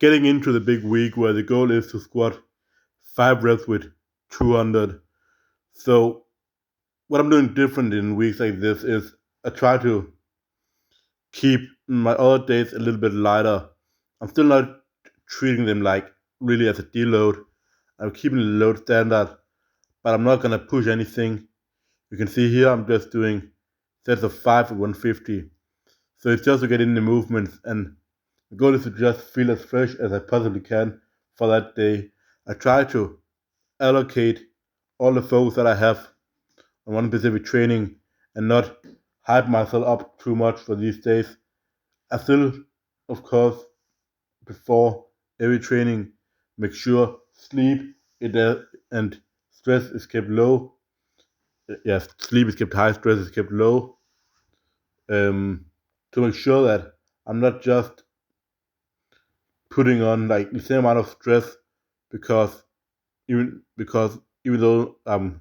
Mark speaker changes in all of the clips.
Speaker 1: getting into the big week where the goal is to squat 5 reps with 200. So what I'm doing different in weeks like this is I try to keep my other days a little bit lighter. I'm still not treating them like really as a deload. I'm keeping the load standard, but I'm not gonna push anything. You can see here I'm just doing sets of 5 at 150. So it's just to get in the movements, and the goal is to just feel as fresh as I possibly can for that day. I try to allocate all the focus that I have on one specific training and not hype myself up too much for these days. I still, of course, before every training, make sure sleep and stress is kept low. Yes, sleep is kept high, stress is kept low. To make sure that I'm not just putting on like the same amount of stress because even though I'm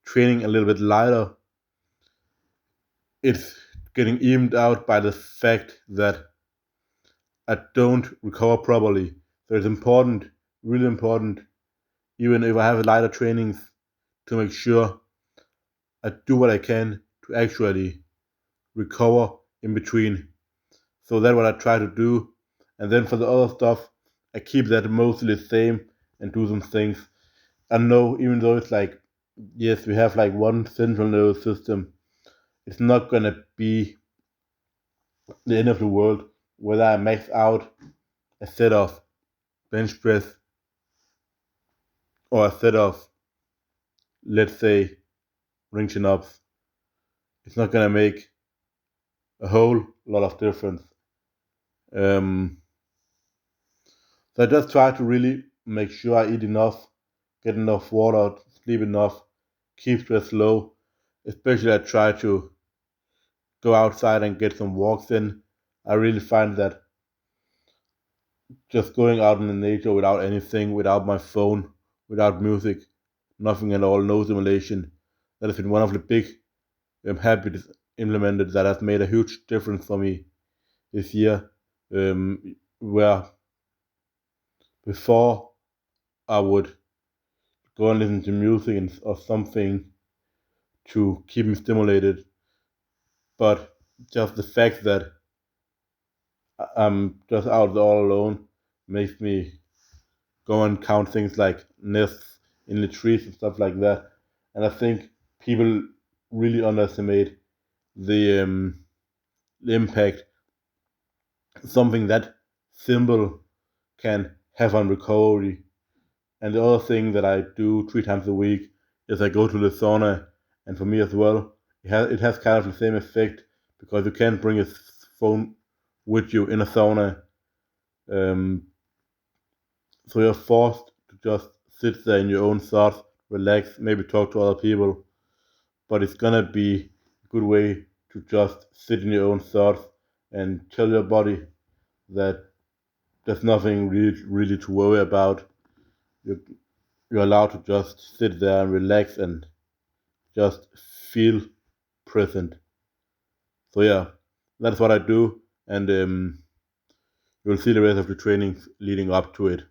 Speaker 1: training a little bit lighter, it's getting evened out by the fact that I don't recover properly. So it's important, really important, even if I have lighter trainings, to make sure I do what I can to actually recover in between. So that's what I try to do. And then for the other stuff, I keep that mostly the same and do some things. I know even though it's like, yes, we have like one central nervous system, it's not gonna be the end of the world whether I max out a set of bench press or a set of, let's say, ring chin ups. It's not gonna make a whole lot of difference. Um, so I just try to really make sure I eat enough, get enough water, sleep enough, keep stress low. Especially I try to go outside and get some walks in. I really find that just going out in the nature without anything, without my phone, without music, nothing at all, no stimulation, that has been one of the big habits implemented that has made a huge difference for me this year. Where before I would go and listen to music or something to keep me stimulated, but just the fact that I'm just out there all alone makes me go and count things like nests in the trees and stuff like that. And I think people really underestimate the impact something that simple can have on recovery. And the other thing that I do 3 times a week is I go to the sauna, and for me as well, it has kind of the same effect because you can't bring a phone with you in a sauna. Um, so you're forced to just sit there in your own thoughts, relax, maybe talk to other people, but it's gonna be a good way to just sit in your own thoughts and tell your body that there's nothing really to worry about. You're, you're allowed to just sit there and relax and just feel present. So yeah, that's what I do, and you'll see the rest of the trainings leading up to it.